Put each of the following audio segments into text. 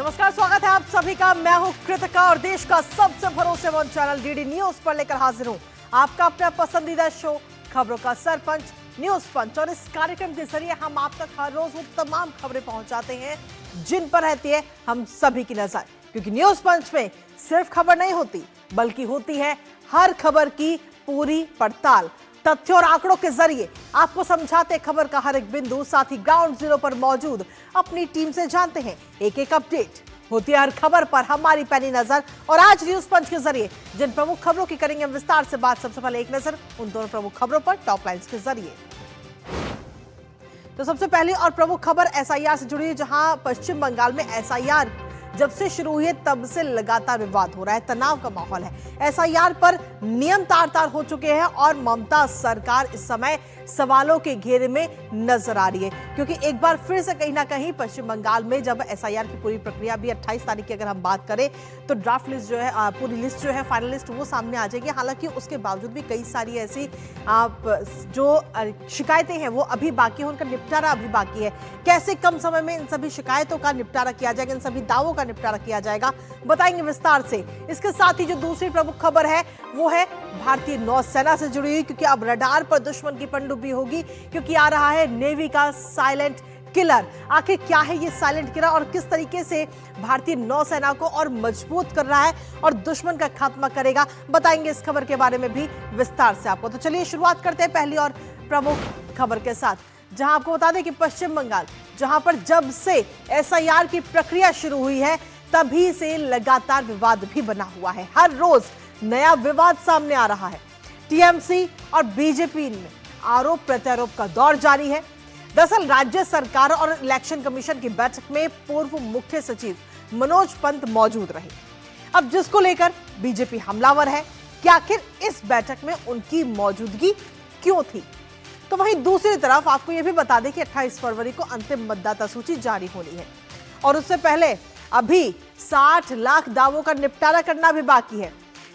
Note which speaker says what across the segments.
Speaker 1: नमस्कार, स्वागत है आप सभी का। मैं हूं कृतिका और देश का सबसे भरोसेमंद चैनल डीडी न्यूज पर लेकर हाजिर हूं आपका अपना पसंदीदा शो खबरों का सरपंच न्यूज पंच। और इस कार्यक्रम के जरिए हम आप तक हर रोज वो तमाम खबरें पहुंचाते हैं जिन पर रहती है हम सभी की नजर, क्योंकि न्यूज पंच में सिर्फ खबर नहीं होती बल्कि होती है हर खबर की पूरी पड़ताल। तथ्यों और आंकड़ों के जरिए आपको समझाते खबर का हर एक बिंदु, साथ ही ग्राउंड जीरो पर मौजूद अपनी टीम से जानते हैं एक एक अपडेट। होती है हर खबर पर हमारी पैनी नजर। और आज न्यूज पंच के जरिए जिन प्रमुख खबरों की करेंगे हम विस्तार से बात। सबसे पहले एक नजर उन दोनों प्रमुख खबरों पर टॉप लाइंस के जरिए। तो सबसे पहली और प्रमुख खबर एसआईआर से जुड़ी है, जहां पश्चिम बंगाल में एसआईआर जब से शुरू हुई है तब से लगातार विवाद हो रहा है, तनाव का माहौल है। एसआईआर पर नियम तार-तार हो चुके हैं और ममता सरकार इस समय सवालों के घेरे में नजर आ रही है, क्योंकि एक बार फिर से कहीं ना कहीं पश्चिम बंगाल में जब एसआईआर की पूरी प्रक्रिया भी 28 तारीख की अगर हम बात करें तो ड्राफ्ट लिस्ट जो है, पूरी लिस्ट जो है, फाइनल लिस्ट वो सामने आ जाएगी। हालांकि उसके बावजूद भी कई सारी ऐसी जो शिकायतें हैं वो अभी बाकी है, उनका निपटारा अभी बाकी है। कैसे कम समय में इन सभी शिकायतों का निपटारा किया जाएगा, इन सभी दावों का निपटारा किया जाएगा, बताएंगे विस्तार से। इसके साथ ही जो दूसरी प्रमुख खबर है वो है भारतीय नौसेना से जुड़ी हुई, क्योंकि अब रडार पर दुश्मन की पनडुब्बी होगी, क्योंकि आ रहा है नेवी का साइलेंट किलर। आखिर क्या है ये साइलेंट किलर और किस तरीके से भारतीय नौसेना को और मजबूत कर रहा है और दुश्मन का खात्मा करेगा, बताएंगे इस खबर के बारे में भी विस्तार से आपको। तो चलिए शुरुआत करते हैं पहली और प्रमुख खबर के साथ, जहां आपको बता दें कि पश्चिम बंगाल, जहां पर जब से एसआईआर की प्रक्रिया शुरू हुई है तभी से लगातार विवाद भी बना हुआ है। हर रोज नया विवाद सामने आ रहा है। टीएमसी और बीजेपी में आरोप प्रत्यारोप का दौर जारी है। दरअसल राज्य सरकार और इलेक्शन कमीशन की बैठक में पूर्व मुख्य सचिव मनोज पंत मौजूद रहे। अब जिसको लेकर बीजेपी हमलावर है कि आखिर इस बैठक में उनकी मौजूदगी क्यों थी। तो वहीं दूसरी तरफ आपको यह भी बता दें कि 28 फरवरी को अंतिम मतदाता सूची जारी होनी है और उससे पहले अभी 60 लाख दावों का निपटारा करना भी बाकी है,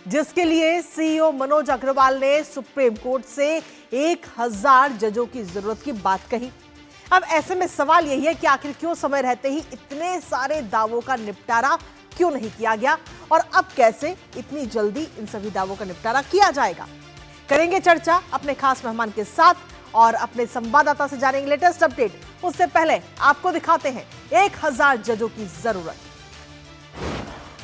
Speaker 1: जिसके लिए सीईओ मनोज अग्रवाल ने सुप्रीम कोर्ट से 1000 जजों की जरूरत की बात कही। अब ऐसे में सवाल यही है कि आखिर क्यों समय रहते ही इतने सारे दावों का निपटारा क्यों नहीं किया गया और अब कैसे इतनी जल्दी इन सभी दावों का निपटारा किया जाएगा। करेंगे चर्चा अपने खास मेहमान के साथ और अपने संवाददाता से जानेंगे लेटेस्ट अपडेट। उससे पहले आपको दिखाते हैं 1000 जजों की जरूरत।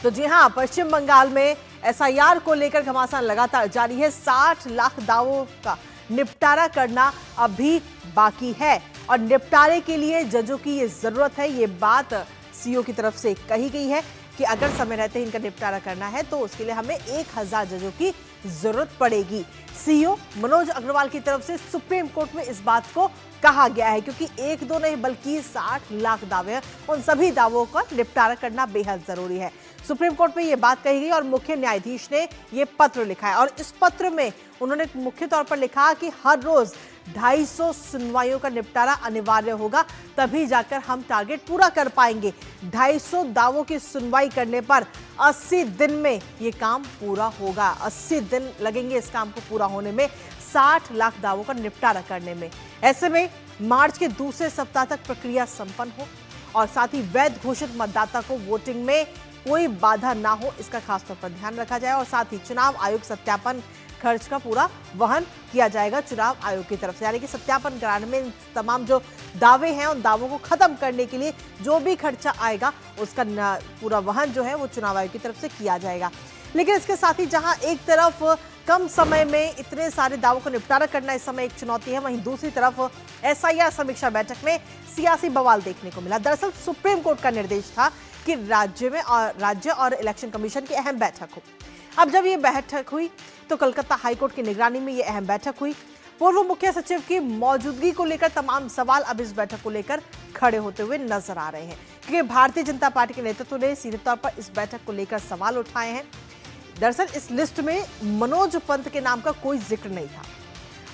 Speaker 1: तो जी हां, पश्चिम बंगाल में एसआईआर को लेकर घमासान लगातार जारी है। 60 लाख दावों का निपटारा करना अभी बाकी है और निपटारे के लिए जजों की ये जरूरत है। ये बात सीईओ की तरफ से कही गई है कि अगर समय रहते ही इनका निपटारा करना है तो उसके लिए हमें 1000 जजों की जरूरत पड़ेगी। सीईओ मनोज अग्रवाल की तरफ से सुप्रीम कोर्ट में इस बात को कहा गया है, क्योंकि एक दो नहीं बल्कि 60 लाख दावे हैं, उन सभी दावों का निपटारा करना बेहद जरूरी है। सुप्रीम कोर्ट में यह बात कही गई और मुख्य न्यायाधीश ने यह पत्र लिखा है और इस पत्र में उन्होंने मुख्य तौर पर लिखा कि हर रोज 250 सुनवाइयों का निपटारा अनिवार्य होगा, तभी जाकर हम टारगेट पूरा कर पाएंगे। 250 दावों की सुनवाई करने पर 80 दिन में ये काम पूरा होगा। 80 दिन लगेंगे इस काम को पूरा होने में, 60 लाख दावों का निपटारा करने में। ऐसे में मार्च के दूसरे सप्ताह तक प्रक्रिया संपन्न हो और साथ ही वैध घोषित मतदाता को वोटिंग में कोई बाधा ना हो, इसका खासतौर पर ध्यान रखा जाए। और साथ ही चुनाव आयोग सत्यापन खर्च का पूरा वहन किया जाएगा चुनाव आयोग की तरफ से, यानी कि सत्यापन कराने में तमाम जो दावे हैं उन दावों को खत्म करने के लिए जो भी खर्चा आएगा उसका पूरा वहन जो है वो चुनाव आयोग की तरफ से किया जाएगा। लेकिन इसके साथ ही जहां एक तरफ कम समय में इतने सारे दावों को निपटारा करना इस समय एक चुनौती है, वहीं दूसरी तरफ एसआईआर समीक्षा बैठक में सियासी बवाल देखने को मिला। दरअसल सुप्रीम कोर्ट का निर्देश था कि राज्य और इलेक्शन कमीशन की अहम बैठक हो। अब जब ये बैठक हुई तो कलकत्ता हाईकोर्ट की निगरानी में ये अहम बैठक हुई। पूर्व मुख्य सचिव की मौजूदगी को लेकर तमाम सवाल अब इस बैठक को लेकर खड़े होते हुए नजर आ रहे हैं, क्योंकि भारतीय जनता पार्टी के नेतृत्व ने सीधे तौर पर इस बैठक को लेकर सवाल उठाए हैं। दरअसल इस लिस्ट में मनोज पंत के नाम का कोई जिक्र नहीं था,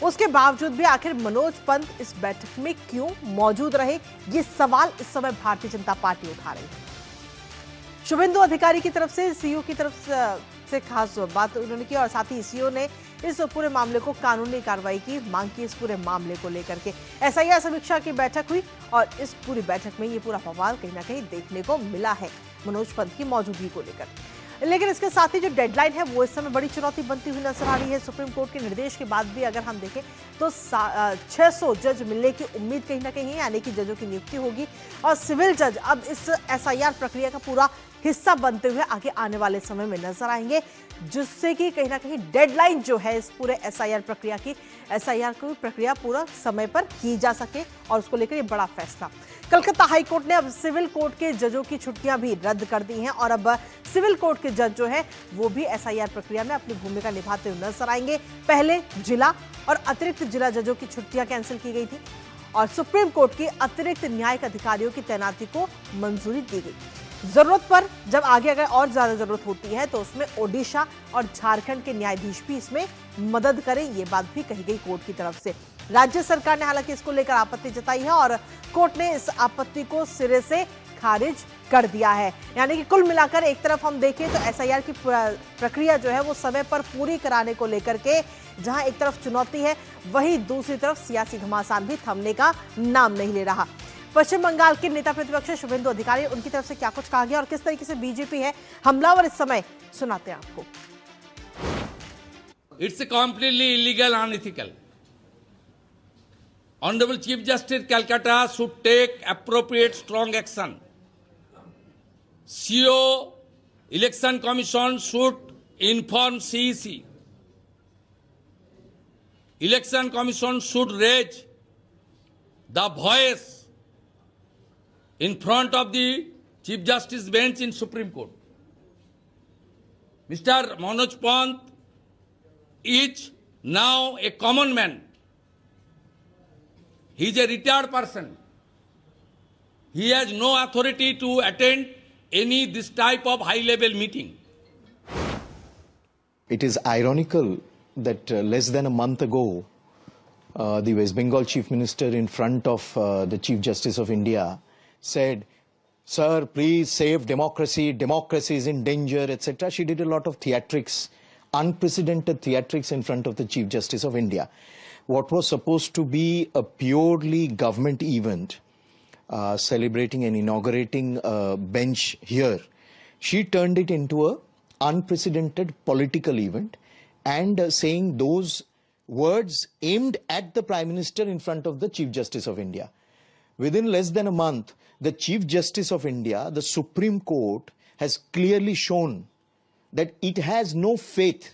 Speaker 1: उसके बावजूद भी आखिर मनोज पंत इस बैठक में क्यों मौजूद रहे, ये सवाल इस समय भारतीय जनता पार्टी उठा रही है। शुभेंदु अधिकारी की तरफ से सीईओ की तरफ से खास बात उन्होंने की और साथ ही सीईओ ने इस पूरे मामले को कानूनी कार्रवाई की मांग की। इस पूरे मामले को लेकर के एसआईआर समीक्षा की बैठक हुई और इस पूरी बैठक में ये पूरा बवाल कहीं ना कहीं देखने को मिला है। मनोज पंत की मौजूदगी को लेकर। लेकिन इसके साथ ही जो डेडलाइन है वो इस समय बड़ी चुनौती बनती हुई नजर आ रही है। सुप्रीम कोर्ट के निर्देश के बाद भी अगर हम देखें तो 600 जज मिलने की उम्मीद कहीं ना कहीं है, यानी कि जजों की नियुक्ति होगी और सिविल जज अब इस एसआईआर प्रक्रिया का पूरा हिस्सा बनते हुए आगे आने वाले समय में नजर आएंगे, जिससे कि कहीं ना कहीं डेडलाइन जो है इस पूरे एसआईआर की प्रक्रिया पूरा समय पर की जा सके और उसको लेकर ये बड़ा फैसला। कलकत्ता हाईकोर्ट ने अब सिविल कोर्ट के जजों की छुट्टियां भी रद्द कर दी हैं और अब सिविल कोर्ट के जज जो है वो भी एसआईआर प्रक्रिया में अपनी भूमिका निभाते हुए नजर आएंगे। पहले जिला और अतिरिक्त जिला जजों की छुट्टियां कैंसिल की गई थी और सुप्रीम कोर्ट के अतिरिक्त न्यायिक अधिकारियों की तैनाती को मंजूरी दी गई। जरूरत पर जब आगे अगर और ज्यादा जरूरत होती है तो उसमें ओडिशा और झारखंड के न्यायाधीश भी इसमें मदद करें, ये बात भी कही गई कोर्ट की तरफ से। राज्य सरकार ने हालांकि इसको लेकर आपत्ति जताई है और कोर्ट ने इस आपत्ति को सिरे से खारिज कर दिया है। यानी कि कुल मिलाकर एक तरफ हम देखें तो एसआईआर की प्रक्रिया जो है वो समय पर पूरी कराने को लेकर के जहां एक तरफ चुनौती है, वहीं दूसरी तरफ सियासी घमासान भी थमने का नाम नहीं ले रहा। पश्चिम बंगाल के नेता प्रतिपक्ष शुभेंदु अधिकारी, उनकी तरफ से क्या कुछ कहा गया और किस तरीके से बीजेपी है हमलावर इस समय, सुनाते हैं आपको।
Speaker 2: It's completely illegal, unethical. Honorable Chief Justice Calcutta should take appropriate strong action. CO Election Commission should inform CEC. Election Commission should raise the voice in front of the Chief Justice bench in Supreme Court. Mr. Manoj Pant is now a common man. He is a retired person. He has no authority to attend any this type of high-level meeting.
Speaker 3: It is ironical that less than a month ago, the West Bengal Chief Minister in front of the Chief Justice of India said, "Sir, please save democracy. Democracy is in danger," etc. She did a lot of theatrics, unprecedented theatrics in front of the Chief Justice of India. What was supposed to be a purely government event, celebrating and inaugurating a bench here, she turned it into a unprecedented political event and saying those words aimed at the Prime Minister in front of the Chief Justice of India. Within less than a month, the Chief Justice of India, the Supreme Court, has clearly shown that it has no faith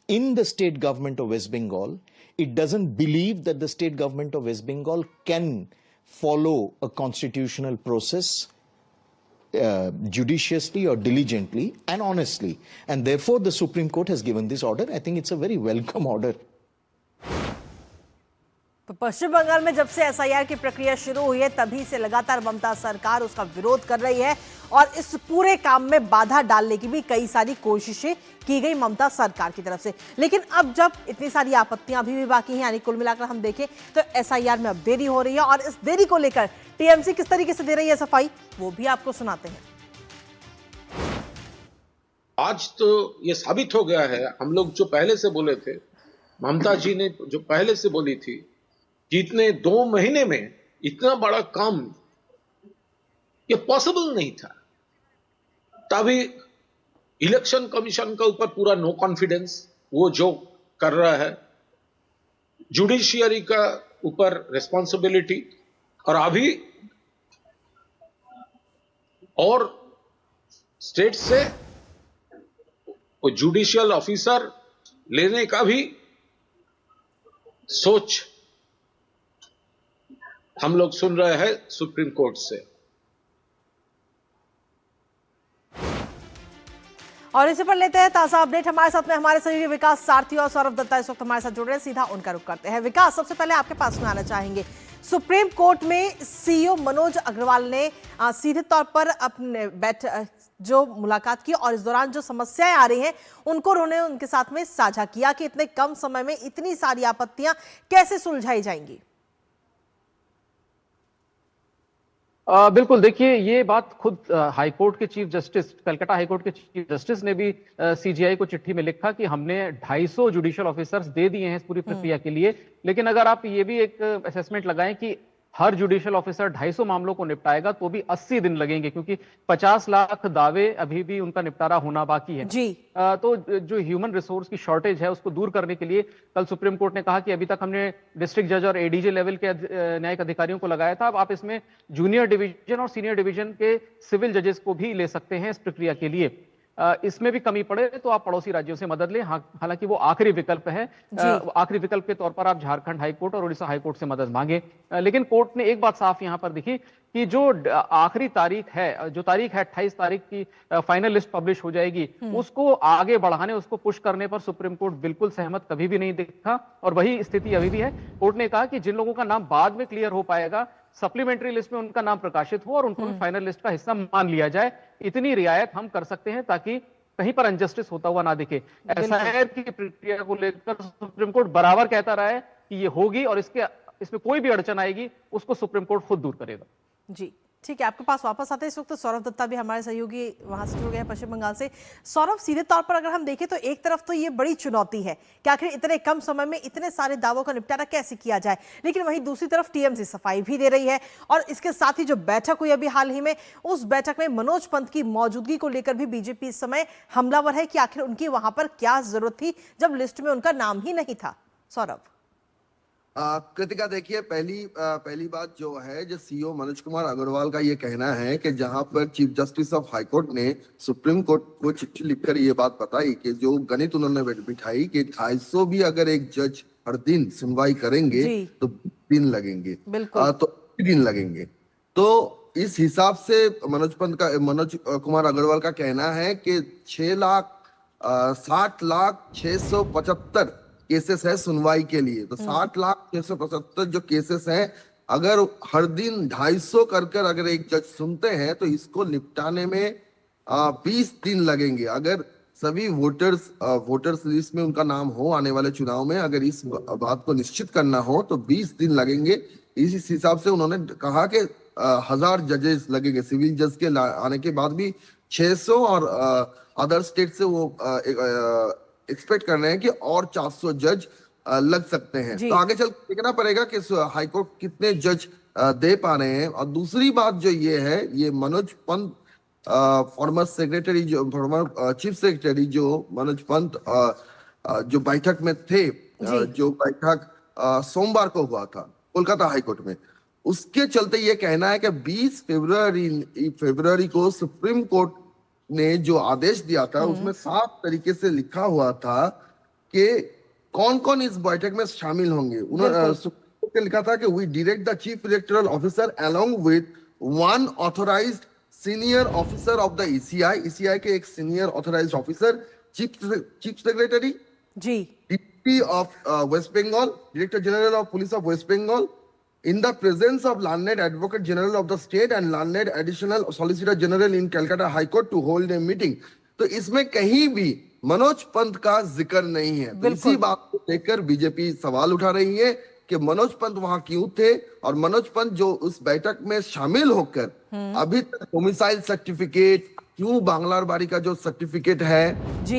Speaker 3: in the state government of West Bengal. It doesn't believe that the state government of West Bengal can follow a constitutional process judiciously or diligently and honestly. And therefore, the Supreme Court has given this order. I think it's a very welcome order.
Speaker 1: तो पश्चिम बंगाल में जब से SIR की प्रक्रिया शुरू हुई है तभी से लगातार ममता सरकार उसका विरोध कर रही है और इस पूरे काम में बाधा डालने की भी कई सारी कोशिशें की गई ममता सरकार की तरफ से। लेकिन अब जब इतनी सारी आपत्तियां अभी भी बाकी हैं, यानी कुल मिलाकर हम देखें तो एसआईआर में अब देरी हो रही है और इस देरी को लेकर टीएमसी किस तरीके से दे रही है सफाई, वो भी आपको सुनाते हैं।
Speaker 4: आज तो ये साबित हो गया है, हम लोग जो पहले से बोले थे, ममता जी ने जो पहले से बोली थी, जितने 2 महीने में इतना बड़ा काम ये पॉसिबल नहीं था। तभी इलेक्शन कमीशन का ऊपर पूरा नो कॉन्फिडेंस, वो जो कर रहा है, जुडिशियरी का ऊपर रिस्पॉन्सिबिलिटी, और अभी और स्टेट से वो जुडिशियल ऑफिसर लेने का भी सोच हम लोग सुन रहे हैं सुप्रीम कोर्ट से।
Speaker 1: और इसी पर लेते हैं ताजा अपडेट। हमारे साथ में हमारे सहयोगी विकास सारथी और सौरभ दत्ता इस वक्त हमारे साथ जुड़ रहे हैं, सीधा उनका रुख करते हैं। विकास, सबसे पहले आपके पास में आना चाहेंगे, सुप्रीम कोर्ट में सीईओ मनोज अग्रवाल ने सीधे तौर पर अपने जो मुलाकात की और इस दौरान जो समस्याएं आ रही हैं उनको उन्होंने उनके साथ में साझा किया कि इतने कम समय में इतनी सारी आपत्तियां कैसे सुलझाई जाएंगी।
Speaker 5: बिल्कुल, देखिए ये बात खुद हाईकोर्ट के चीफ जस्टिस, कलकत्ता हाईकोर्ट के चीफ जस्टिस ने भी सीजीआई को चिट्ठी में लिखा कि हमने 250 जुडिशियल ऑफिसर्स दे दिए हैं इस पूरी प्रक्रिया के लिए। लेकिन अगर आप ये भी एक असेसमेंट लगाएं कि हर जुडिशियल ऑफिसर 250 मामलों को निपटाएगा तो भी 80 दिन लगेंगे, क्योंकि 50 लाख दावे अभी भी उनका निपटारा होना बाकी है।
Speaker 1: जी।
Speaker 5: तो जो ह्यूमन रिसोर्स की शॉर्टेज है उसको दूर करने के लिए कल सुप्रीम कोर्ट ने कहा कि अभी तक हमने डिस्ट्रिक्ट जज और एडीजे लेवल के न्यायिक अधिकारियों को लगाया था, अब आप इसमें जूनियर डिवीजन और सीनियर डिवीजन के सिविल जजेस को भी ले सकते हैं इस प्रक्रिया के लिए। इसमें भी कमी पड़े तो आप पड़ोसी राज्यों से मदद लें, हालांकि वो आखिरी विकल्प है। आखिरी विकल्प के तौर पर आप झारखंड हाईकोर्ट और उड़ीसा हाईकोर्ट से मदद मांगे। लेकिन कोर्ट ने एक बात साफ यहां पर दिखी कि जो आखिरी तारीख है, जो तारीख है 28 तारीख की फाइनल लिस्ट पब्लिश हो जाएगी, उसको आगे बढ़ाने, उसको पुश करने पर सुप्रीम कोर्ट बिल्कुल सहमत कभी भी नहीं दिखा, और वही स्थिति अभी भी है। कोर्ट ने कहा कि जिन लोगों का नाम बाद में क्लियर हो पाएगा, सप्लीमेंट्री लिस्ट में उनका नाम प्रकाशित हो और उनको भी फाइनल लिस्ट का हिस्सा मान लिया जाए। इतनी रियायत हम कर सकते हैं ताकि कहीं पर अनजस्टिस होता हुआ ना दिखे। एसआईआर की प्रक्रिया को लेकर सुप्रीम कोर्ट बराबर कहता रहा है कि ये होगी और इसमें कोई भी अड़चन आएगी उसको सुप्रीम कोर्ट खुद दूर करेगा।
Speaker 1: जी ठीक है, आपके पास वापस आते हैं। इस वक्त सौरभ दत्ता भी हमारे सहयोगी वहां से जुड़ गए हैं पश्चिम बंगाल से। सौरभ, सीधे तौर पर अगर हम देखें तो एक तरफ तो ये बड़ी चुनौती है कि आखिर इतने कम समय में इतने सारे दावों का निपटारा कैसे किया जाए, लेकिन वहीं दूसरी तरफ टीएमसी सफाई भी दे रही है। और इसके साथ ही जो बैठक हुई अभी हाल ही में, उस बैठक में मनोज पंत की मौजूदगी को लेकर भी बीजेपी इस समय हमलावर है कि आखिर उनकी वहां पर क्या जरूरत थी जब लिस्ट में उनका नाम ही नहीं था। सौरभ।
Speaker 6: कृतिका, देखिए, पहली बात जो है, जो सीओ मनोज कुमार अग्रवाल का ये कहना है कि जहां पर chief justice of high court ने सुप्रीम कोर्ट को चिट्ठी लिखकर ये बात बताई कि जो गणित उन्होंने बिठाई कि 250 भी अगर एक जज हर दिन सुनवाई करेंगे तो दिन लगेंगे, तो दिन लगेंगे। तो इस हिसाब से मनोज कुमार अग्रवाल का कहना है कि 60,60,675 केसेस है सुनवाई के लिए। तो 60,675 जो केसेस हैं, अगर हर दिन 250 कर अगर एक जज सुनते हैं तो इसको निपटाने में 20 दिन लगेंगे। अगर सभी वोटर्स लिस्ट में उनका नाम हो आने वाले चुनाव में, अगर इस बात को निश्चित करना हो तो 20 दिन लगेंगे। इस हिसाब से उन्होंने कहा कि 1000 जजेस लगेंगे। सिविल जज के आने के बाद भी 600 और अदर स्टेट से वो एक्सपेक्ट कर रहे हैं कि और 400 जज लग सकते हैं। तो आगे चल देखना पड़ेगा कि हाईकोर्ट कितने जज दे पा रहे हैं। और दूसरी बात जो ये है, ये Manoj Pant former chief secretary जो मनोज पंत जो बैठक में थे, जो बैठक सोमवार को हुआ था कोलकाता हाईकोर्ट में, उसके चलते ये कहना है कि 20 फरवरी को सुप्रीम कोर्ट ने जो आदेश दिया था उसमें साफ तरीके से लिखा हुआ था कि कौन कौन इस बैठक में शामिल होंगे। उन्होंने सुप्रीम कोर्ट ने लिखा था कि we direct the chief electoral officer along with one authorised senior officer of the ECI के एक senior authorised officer, chief secretary, DP of West Bengal, director general of police of West Bengal, in the presence of learned advocate general of the state and learned additional solicitor general in Calcutta High Court to hold a meeting। तो इसमें कहीं भी मनोज पंत का जिक्र नहीं है। तो इसी बात को लेकर बीजेपी सवाल उठा रही है कि मनोज पंत वहां क्यों थे, और मनोज पंत जो उस बैठक में शामिल होकर अभी तक डोमिसाइल सर्टिफिकेट, क्यों बांग्लारबाड़ी का जो सर्टिफिकेट है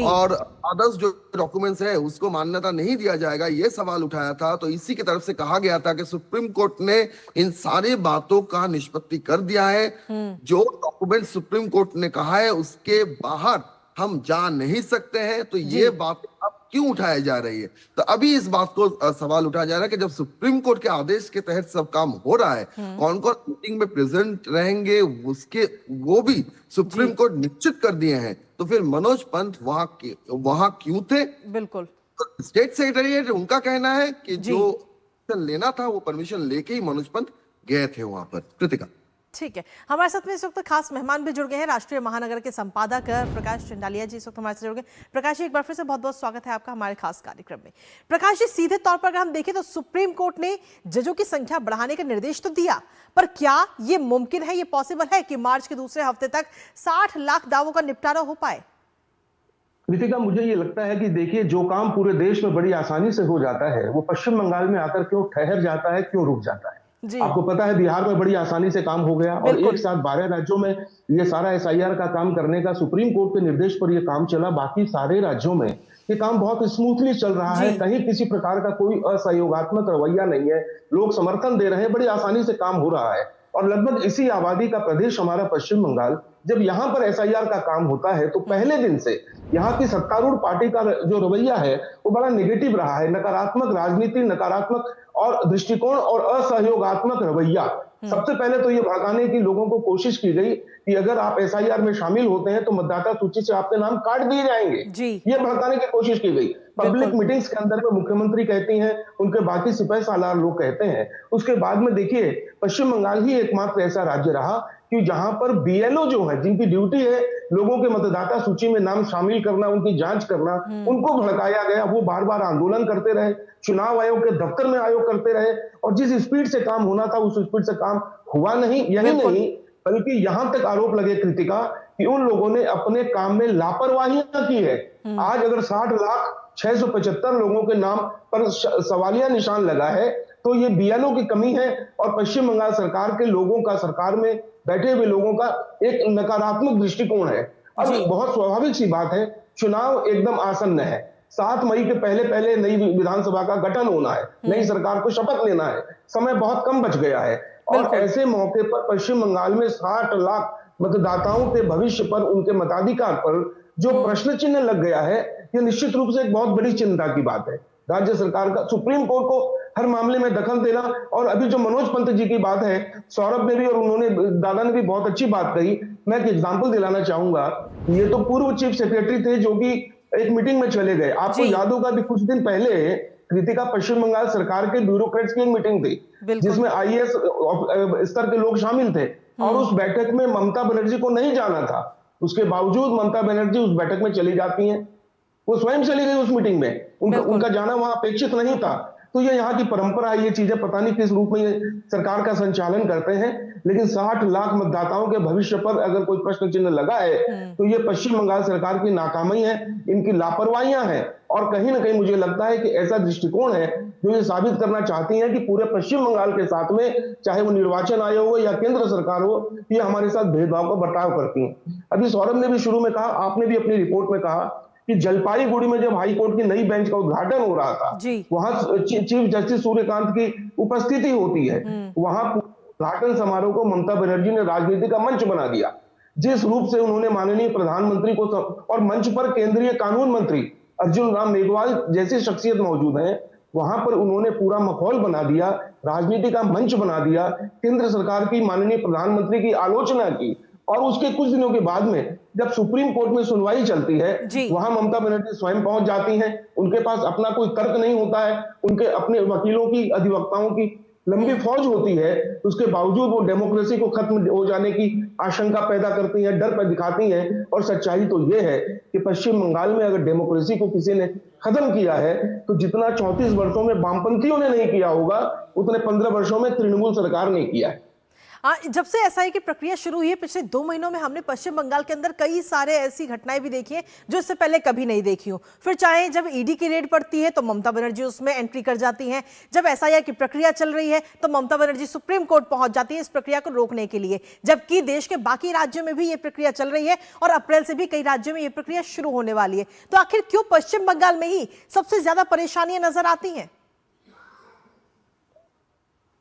Speaker 6: और अदर्स जो डॉक्यूमेंट्स है उसको मान्यता नहीं दिया जाएगा, ये सवाल उठाया था। तो इसी की तरफ से कहा गया था कि सुप्रीम कोर्ट ने इन सारी बातों का निष्पत्ति कर दिया है। जो डॉक्यूमेंट सुप्रीम कोर्ट ने कहा है उसके बाहर हम जा नहीं सकते हैं। तो ये बात अब क्यों उठाई जा रही है? तो अभी इस बात को सवाल उठाया जा रहा है कि जब सुप्रीम कोर्ट के आदेश के तहत सब काम हो रहा है, कौन कौन मीटिंग में प्रेजेंट रहेंगे उसके वो भी सुप्रीम कोर्ट निश्चित कर दिए हैं। तो फिर मनोज पंत वहां क्यों थे?
Speaker 1: बिल्कुल,
Speaker 6: स्टेट सेक्रेटरी उनका कहना है कि जो लेना था वो परमिशन लेके ही मनोज पंत गए थे वहां पर। कृतिका,
Speaker 1: ठीक है, हमारे साथ में इस वक्त खास मेहमान भी जुड़ गए हैं, राष्ट्रीय महानगर के संपादक प्रकाश चंडालिया जी इस वक्त हमारे साथ जुड़ गए। प्रकाश जी, एक बार फिर से बहुत बहुत स्वागत है आपका हमारे खास कार्यक्रम में। प्रकाश जी, सीधे तौर पर अगर हम देखें तो सुप्रीम कोर्ट ने जजों की संख्या बढ़ाने का निर्देश तो दिया, पर क्या ये मुमकिन है, ये पॉसिबल है कि मार्च के दूसरे हफ्ते तक 60 लाख दावों का निपटारा हो पाए?
Speaker 7: कृतिका, मुझे ये लगता है कि देखिए, जो काम पूरे देश में बड़ी आसानी से हो जाता है वो पश्चिम बंगाल में आकर क्यों ठहर जाता है, क्यों रुक जाता है?
Speaker 1: जी।
Speaker 7: आपको पता है बिहार में बड़ी आसानी से काम हो गया और
Speaker 1: बिल्कुल।
Speaker 7: एक साथ 12 राज्यों में ये सारा एसआईआर का काम करने का सुप्रीम कोर्ट के निर्देश पर ये काम चला। बाकी सारे राज्यों में ये काम बहुत स्मूथली चल रहा है,
Speaker 1: जी।
Speaker 7: कहीं किसी प्रकार का कोई असहयोगात्मक रवैया नहीं है, लोग समर्थन दे रहे हैं, बड़ी आसानी से काम हो रहा है। और लगभग इसी आबादी का प्रदेश हमारा पश्चिम बंगाल, जब यहाँ पर एसआईआर का काम होता है तो पहले दिन से यहाँ की सत्तारूढ़ पार्टी का जो रवैया है वो बड़ा नेगेटिव रहा है, नकारात्मक राजनीति, नकारात्मक और दृष्टिकोण और असहयोगात्मक रवैया। सबसे पहले तो ये भड़काने की लोगों को कोशिश की गई कि अगर आप एसआईआर में शामिल होते हैं तो मतदाता सूची से आपके नाम काट दिए जाएंगे।
Speaker 1: जी।
Speaker 7: ये भड़काने की कोशिश की गई। पब्लिक मीटिंग्स के अंदर में मुख्यमंत्री कहती हैं, उनके बाकी सिपह सालार लोग कहते हैं। उसके बाद में देखिए पश्चिम बंगाल ही एकमात्र ऐसा राज्य रहा कि जहां पर बीएलओ जो है, जिनकी ड्यूटी है लोगों के मतदाता सूची में नाम शामिल करना, उनकी जांच करना, उनको भड़काया गया। वो बार बार आंदोलन करते रहे, चुनाव आयोग के दफ्तर में आयोग करते रहे और जिस स्पीड से काम होना था उस स्पीड से काम हुआ नहीं। यही नहीं बल्कि यहां तक आरोप लगे कृतिका कि उन लोगों ने अपने काम में लापरवाहियां की है। आज अगर 60,06,75 लोगों के नाम पर सवालिया निशान लगा है तो ये बीएलओ की कमी है और पश्चिम बंगाल सरकार के लोगों का, सरकार में बैठे हुए लोगों का एक नकारात्मक दृष्टिकोण है। अब बहुत स्वाभाविक सी बात है, चुनाव एकदम आसन्न है। 7 मई के पहले पहले नई विधानसभा का गठन होना है, नई सरकार को शपथ लेना है, समय बहुत कम बच गया है और ऐसे मौके पर पश्चिम बंगाल में 60 लाख मतदाताओं के भविष्य पर, उनके मताधिकार पर जो प्रश्न चिन्ह लग गया है, ये निश्चित रूप से एक बहुत बड़ी चिंता की बात है। राज्य सरकार का सुप्रीम कोर्ट को हर मामले में दखल देना और अभी जो मनोज पंत जी की बात है, सौरभ ने भी और उन्होंने दादा ने भी बहुत अच्छी बात कही। मैं एक एग्जांपल दिलाना चाहूंगा, ये तो पूर्व चीफ सेक्रेटरी थे जो कि एक मीटिंग में चले गए। आपको याद होगा कि कुछ दिन पहले कृतिका पश्चिम बंगाल सरकार के ब्यूरोक्रेट्स की एक मीटिंग थी जिसमें आईएएस स्तर के लोग शामिल थे और उस बैठक में ममता बनर्जी को नहीं जाना था। उसके बावजूद ममता बनर्जी उस बैठक में चली जाती हैं, वो स्वयं चली गई उस मीटिंग में, उनका जाना वहां अपेक्षित नहीं था। तो ये यहाँ की परंपरा है, ये चीजें पता नहीं किस रूप में ये सरकार का संचालन करते हैं, लेकिन 60 लाख मतदाताओं के भविष्य पर अगर कोई प्रश्न चिन्ह लगा है तो ये पश्चिम बंगाल सरकार की नाकामी है, इनकी लापरवाहियां हैं और कहीं ना कहीं मुझे लगता है कि ऐसा दृष्टिकोण है जो ये साबित करना चाहती है कि पूरे पश्चिम बंगाल के साथ में, चाहे वो निर्वाचन आयोग हो या केंद्र सरकार हो, ये हमारे साथ भेदभाव का बर्ताव करती है। अभी सौरभ ने भी शुरू में कहा, आपने भी अपनी रिपोर्ट में कहा कि जलपाईगुड़ी में जब हाईकोर्ट की नई बेंच का उद्घाटन हो रहा था, वहां चीफ जस्टिस सूर्यकांत की उपस्थिति होती है, वहां उद्घाटन समारोह को ममता बनर्जी ने राजनीति का मंच बना दिया। जिस रूप से उन्होंने माननीय प्रधानमंत्री को और मंच पर केंद्रीय कानून मंत्री अर्जुन राम मेघवाल जैसी शख्सियत मौजूद है, वहां पर उन्होंने पूरा माहौल बना दिया, राजनीति का मंच बना दिया, केंद्र सरकार की, माननीय प्रधानमंत्री की आलोचना की। और उसके कुछ दिनों के बाद में जब सुप्रीम कोर्ट में सुनवाई चलती है, वहां ममता बनर्जी स्वयं पहुंच जाती हैं, उनके पास अपना कोई तर्क नहीं होता है, उनके अपने वकीलों की, अधिवक्ताओं की लंबी फौज होती है, उसके बावजूद वो डेमोक्रेसी को खत्म हो जाने की आशंका पैदा करती हैं, डर पर दिखाती हैं। और सच्चाई तो ये है कि पश्चिम बंगाल में अगर डेमोक्रेसी को किसी ने खत्म किया है तो जितना 34 वर्षों में वामपंथियों ने नहीं किया होगा, उतने 15 वर्षों में तृणमूल सरकार ने किया है।
Speaker 1: जब से एसआई की प्रक्रिया शुरू हुई है पिछले 2 महीनों में, हमने पश्चिम बंगाल के अंदर कई सारे ऐसी घटनाएं भी देखी हैं जो इससे पहले कभी नहीं देखी हो। फिर चाहे जब ईडी की रेड पड़ती है तो ममता बनर्जी उसमें एंट्री कर जाती हैं, जब एसआईआर की प्रक्रिया चल रही है तो ममता बनर्जी सुप्रीम कोर्ट पहुंच जाती है इस प्रक्रिया को रोकने के लिए, जबकि देश के बाकी राज्यों में भी ये प्रक्रिया चल रही है और अप्रैल से भी कई राज्यों में ये प्रक्रिया शुरू होने वाली है। तो आखिर क्यों पश्चिम बंगाल में ही सबसे ज्यादा परेशानियां नजर आती हैं?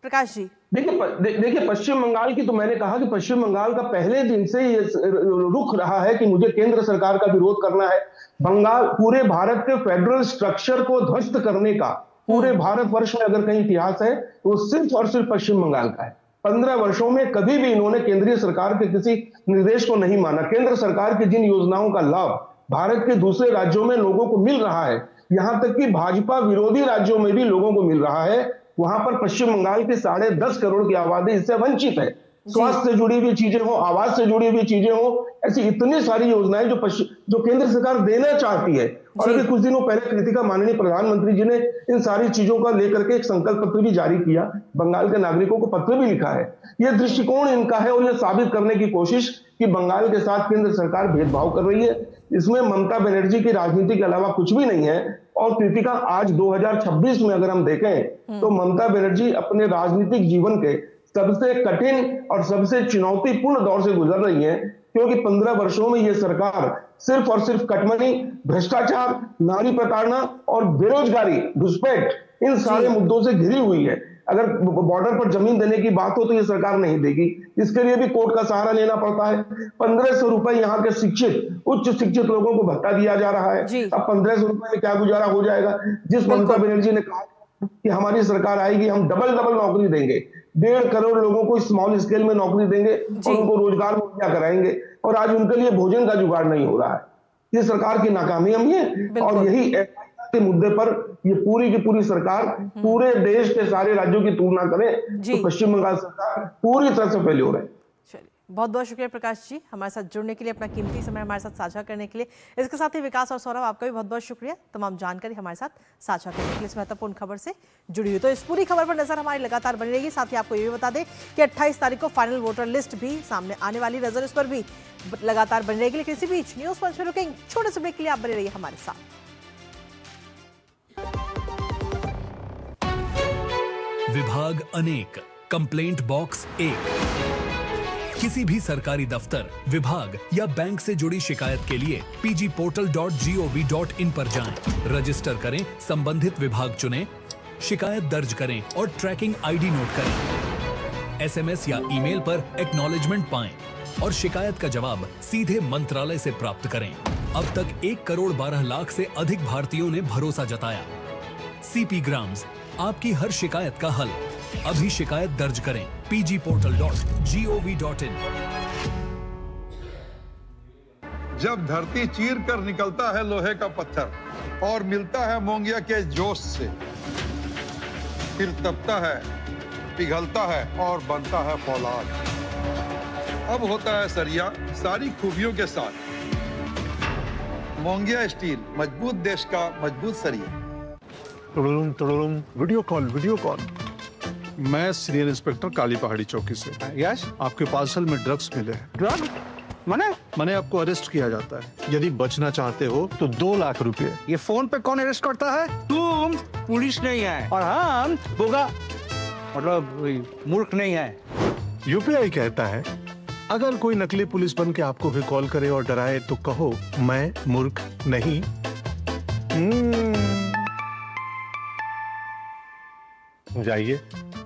Speaker 1: प्रकाश जी
Speaker 7: देखिए पश्चिम बंगाल की, तो मैंने कहा कि पश्चिम बंगाल का पहले दिन से ये रुख रहा है कि मुझे केंद्र सरकार का विरोध करना है। बंगाल पूरे भारत के फेडरल स्ट्रक्चर को ध्वस्त करने का पूरे भारतवर्ष में अगर कहीं इतिहास है तो सिर्फ और सिर्फ पश्चिम बंगाल का है। 15 वर्षों में कभी भी इन्होंने केंद्रीय सरकार के किसी निर्देश को नहीं माना। केंद्र सरकार की जिन योजनाओं का लाभ भारत के दूसरे राज्यों में लोगों को मिल रहा है, यहां तक कि भाजपा विरोधी राज्यों में भी लोगों को मिल रहा है, वहां पर पश्चिम बंगाल की 10.5 करोड़ की आबादी इससे वंचित है। स्वास्थ्य से जुड़ी हुई चीजें हो, आवास से जुड़ी हुई चीजें हो, ऐसी इतनी सारी योजनाएं जो केंद्र सरकार देना चाहती है। और अभी कुछ दिनों पहले कृतिका, माननीय प्रधानमंत्री जी ने इन सारी चीजों का लेकर के एक संकल्प पत्र भी जारी किया, बंगाल के नागरिकों को पत्र भी लिखा है। यह दृष्टिकोण इनका है और यह साबित करने की कोशिश कि बंगाल के साथ केंद्र सरकार भेदभाव कर रही है। इसमें ममता बनर्जी की राजनीति के अलावा कुछ भी नहीं है और कृतिका आज 2026 में अगर हम देखें तो ममता बनर्जी अपने राजनीतिक जीवन के सबसे कठिन और सबसे चुनौतीपूर्ण दौर से गुजर रही है, क्योंकि 15 वर्षों में ये सरकार सिर्फ और सिर्फ कटमनी, भ्रष्टाचार, नारी प्रताड़ना और बेरोजगारी, घुसपैठ, इन सारे मुद्दों से घिरी हुई है। अगर बॉर्डर पर जमीन देने की बात हो तो ये सरकार नहीं देगी, इसके लिए भी कोर्ट का सहारा लेना पड़ता है। 1500 रुपए यहाँ के शिक्षित, उच्च शिक्षित लोगों को भत्ता दिया जा रहा है। अब 1500 रुपए में क्या गुजारा हो जाएगा? जिस ममता बनर्जी ने कहा कि हमारी सरकार आएगी, हम डबल नौकरी देंगे, 1.5 करोड़ लोगों को स्मॉल स्केल में नौकरी देंगे और उनको रोजगार मुहैया कराएंगे, और आज उनके लिए भोजन का जुगाड़ नहीं हो रहा है। ये सरकार की नाकामी हम है, और यही के मुद्दे पर ये पूरी की पूरी सरकार पूरे देश के सारे राज्यों की तुलना करें तो पश्चिम बंगाल सरकार पूरी तरह से फेल्योर है।
Speaker 1: चलिए, बहुत बहुत शुक्रिया प्रकाश जी हमारे साथ जुड़ने के लिए, अपना कीमती समय हमारे साथ साझा करने के लिए। इसके साथ ही विकास और सौरभ, आपका भी बहुत बहुत शुक्रिया तमाम जानकारी हमारे साथ साझा करने के लिए, इस महत्वपूर्ण खबर से जुड़ी हुई। तो इस पूरी खबर पर नजर हमारी लगातार बनी रहेगी। साथ ही आपको ये भी बता दें कि 28 तारीख को फाइनल वोटर लिस्ट भी सामने आने वाली, नजर इस पर भी लगातार बनी रहेगी। लेकिन इसी बीच न्यूज पंच में रुकेंगे छोटे से ब्रेक के लिए, आप बने रहिए हमारे साथ।
Speaker 8: विभाग अनेक, कंप्लेंट बॉक्स एक। किसी भी सरकारी दफ्तर, विभाग या बैंक से जुड़ी शिकायत के लिए pgportal.gov.in पर जाएं, रजिस्टर करें, संबंधित विभाग चुनें, शिकायत दर्ज करें और ट्रैकिंग आईडी नोट करें। एसएमएस या ईमेल पर एक्नॉलेजमेंट पाएं और शिकायत का जवाब सीधे मंत्रालय से प्राप्त करें। अब तक 1 करोड़ 12 लाख से अधिक भारतीयों ने भरोसा जताया। सीपी ग्राम्स, आपकी हर शिकायत का हल। अभी शिकायत दर्ज करें pgportal.gov.in।
Speaker 9: जब धरती चीर कर निकलता है लोहे का पत्थर और मिलता है मोंगिया के जोश से, फिर तपता है, पिघलता है और बनता है फौलाद। अब होता है सरिया सारी खूबियों के साथ। मोंगिया स्टील, मजबूत देश का मजबूत सरिया।
Speaker 10: Video call. मैं सीनियर इंस्पेक्टर काली पहाड़ी चौकी से। यस, आपके पार्सल में ड्रग्स मिले हैं। ड्रग? मैंने आपको अरेस्ट किया जाता है। यदि बचना चाहते हो तो 2 लाख रुपए।
Speaker 11: ये फोन पे कौन अरेस्ट करता है? तुम पुलिस नहीं है और हम बोगा मतलब मूर्ख नहीं है।
Speaker 10: यूपीआई कहता है अगर कोई नकली पुलिस बन के आपको भी कॉल करे और डराए तो कहो मैं मूर्ख नहीं। जाइए,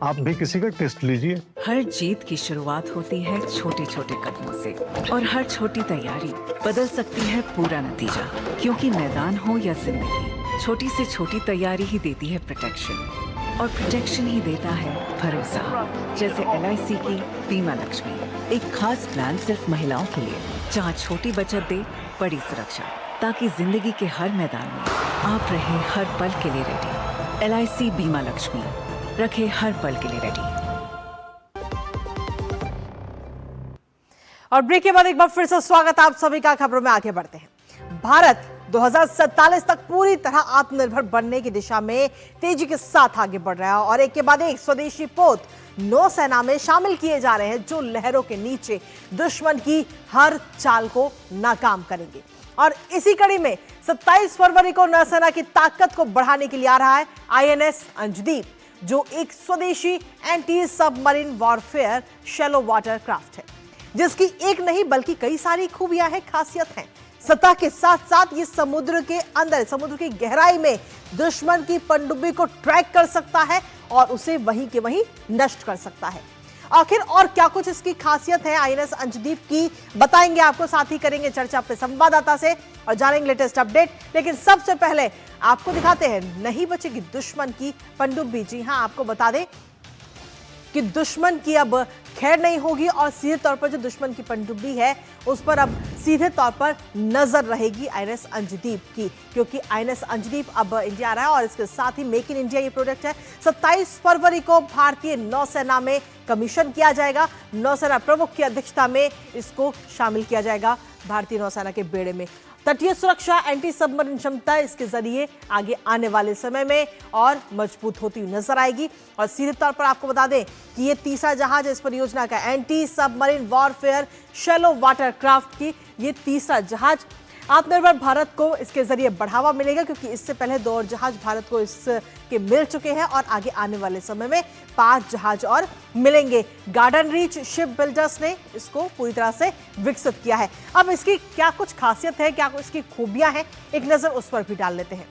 Speaker 10: आप भी किसी का टेस्ट लीजिए।
Speaker 12: हर जीत की शुरुआत होती है छोटे छोटे कदमों से, और हर छोटी तैयारी बदल सकती है पूरा नतीजा। क्योंकि मैदान हो या जिंदगी, छोटी से छोटी तैयारी ही देती है प्रोटेक्शन, और प्रोटेक्शन ही देता है भरोसा। जैसे LIC की बीमा लक्ष्मी, एक खास प्लान सिर्फ महिलाओं के लिए, जहां छोटी बचत दे बड़ी सुरक्षा, ताकि जिंदगी के हर मैदान में आप रहे हर पल के लिए रेडी। LIC बीमा लक्ष्मी, रखे हर पल के लिए रेडी।
Speaker 1: और ब्रेक के बाद एक बार फिर से स्वागत आप सभी का। खबरों में आगे बढ़ते हैं। भारत 2047 तक पूरी तरह आत्मनिर्भर बनने की दिशा में तेजी के साथ आगे बढ़ रहा है, और एक के बाद एक स्वदेशी पोत नौसेना में शामिल किए जा रहे हैं, जो लहरों के नीचे दुश्मन की हर चाल को नाकाम करेंगे। और इसी कड़ी में 27 फरवरी को नौसेना की ताकत को बढ़ाने के लिए आ रहा है INS अंजदीप, जो एक स्वदेशी anti submarine warfare shallow water craft है, जिसकी एक नहीं बल्कि कई सारी खूबियां हैं, खासियत हैं। सतह के साथ साथ ये समुद्र के अंदर, समुद्र की गहराई में दुश्मन की पनडुब्बी को ट्रैक कर सकता है और उसे वहीं के वहीं नष्ट कर सकता है। आखिर और क्या कुछ इसकी खासियत है INS अंजदीप की, बताएंगे आपको। साथ ही करेंगे चर्चा अपने संवाददाता से और जानेंगे लेटेस्ट अपडेट। लेकिन सबसे पहले आपको दिखाते हैं नहीं बचेगी दुश्मन की पनडुब्बी। जी हां, आपको बता दें कि दुश्मन की अब खैर नहीं होगी, और सीधे तौर पर जो दुश्मन की पनडुब्बी है उस पर अब सीधे तौर पर नजर रहेगी INS अंजदीप की, क्योंकि INS अंजदीप अब इंडिया आ रहा है। और इसके साथ ही मेक इन इंडिया ये प्रोजेक्ट है, 27 फरवरी को भारतीय नौसेना में कमीशन किया जाएगा। नौसेना प्रमुख की अध्यक्षता में इसको शामिल किया जाएगा भारतीय नौसेना के बेड़े में। तटीय सुरक्षा, एंटी सबमरीन क्षमता इसके जरिए आगे आने वाले समय में और मजबूत होती हुई नजर आएगी। और सीधे तौर पर आपको बता दें कि ये तीसरा जहाज इस परियोजना का, anti submarine warfare shallow water craft की ये तीसरा जहाज आत्मनिर्भर भारत को इसके जरिए बढ़ावा मिलेगा, क्योंकि इससे पहले 2 और जहाज भारत को इसके मिल चुके हैं और आगे आने वाले समय में 5 जहाज और मिलेंगे। गार्डन रीच शिप बिल्डर्स ने इसको पूरी तरह से विकसित किया है। अब इसकी क्या कुछ खासियत है, क्या इसकी खूबियां हैं, एक नजर उस पर भी डाल लेते हैं।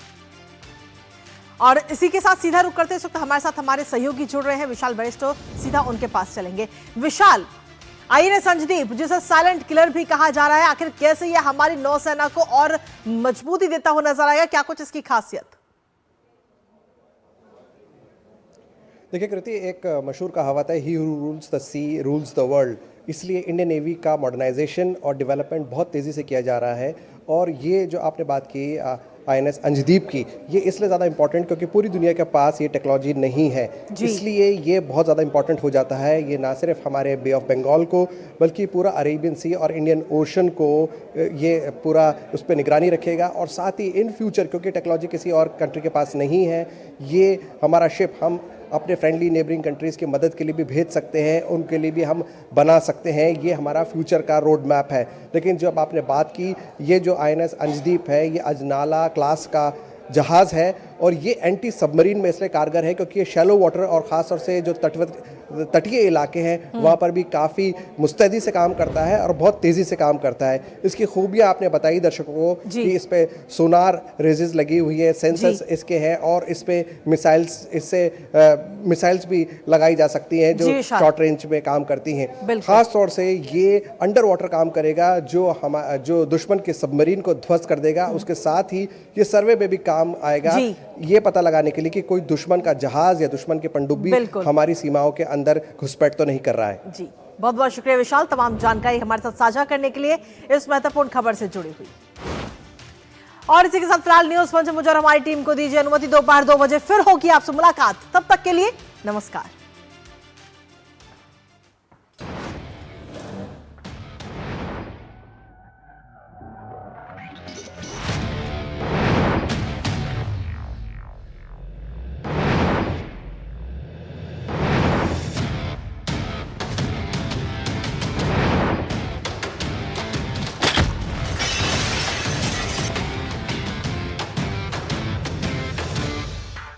Speaker 1: और इसी के साथ सीधा रुक करते इस वक्त हमारे साथ हमारे सहयोगी जुड़ रहे हैं, विशाल बरिस्टो, सीधा उनके पास चलेंगे। विशाल, आईएनएस अंजदीप, जिसे साइलेंट किलर भी कहा जा रहा है, आखिर कैसे यह हमारी नौसेना को और मजबूती देता हुआ नजर आएगा, क्या कुछ इसकी खासियत?
Speaker 13: देखिए कृति, एक मशहूर कहावत है, he who rules the sea rules the world. इसलिए इंडियन नेवी का मॉडर्नाइजेशन और डेवलपमेंट बहुत तेज़ी से किया जा रहा है। और ये जो आपने बात की आईएनएस अंजदीप की, ये इसलिए ज़्यादा इंपॉर्टेंट क्योंकि पूरी दुनिया के पास ये टेक्नोलॉजी नहीं है, इसलिए ये बहुत ज़्यादा इंपॉर्टेंट हो जाता है। ये ना सिर्फ हमारे बे ऑफ बंगाल को बल्कि पूरा अरेबियन सी और इंडियन ओशन को ये पूरा उस पर निगरानी रखेगा। और साथ ही इन फ्यूचर, क्योंकि टेक्नोलॉजी किसी और कंट्री के पास नहीं है, ये हमारा शिप हम अपने फ्रेंडली नेबरिंग कंट्रीज़ की मदद के लिए भी भेज सकते हैं, उनके लिए भी हम बना सकते हैं। ये हमारा फ्यूचर का रोड मैप है। लेकिन जब आपने बात की, ये जो आईएनएस अंजदीप है, ये अजनाला क्लास का जहाज़ है और ये एंटी सबमरीन में इसलिए कारगर है क्योंकि ये शैलो वाटर और ख़ास तौर से जो तटीय इलाके हैं वहाँ पर भी काफ़ी मुस्तैदी से काम करता है और बहुत तेज़ी से काम करता है। इसकी खूबियाँ आपने बताई दर्शकों को कि इस पे सोनार रेजेस लगी हुई है, सेंसर्स इसके हैं और इस पे मिसाइल्स भी लगाई जा सकती हैं जो शॉर्ट रेंज में काम करती हैं। ख़ास तौर से ये अंडर वाटर काम करेगा, जो दुश्मन के सबमरीन को ध्वस्त कर देगा। उसके साथ ही ये सर्वे में भी काम आएगा, ये पता लगाने के लिए कि कोई दुश्मन का जहाज या दुश्मन के पनडुब्बी हमारी सीमाओं के अंदर घुसपैठ तो नहीं कर रहा है।
Speaker 1: जी, बहुत बहुत शुक्रिया विशाल, तमाम जानकारी हमारे साथ साझा करने के लिए, इस महत्वपूर्ण खबर से जुड़ी हुई। और इसी के साथ फिलहाल न्यूज पंच मुझे और हमारी टीम को दीजिए अनुमति। दोपहर 2 बजे फिर होगी आपसे मुलाकात, तब तक के लिए नमस्कार।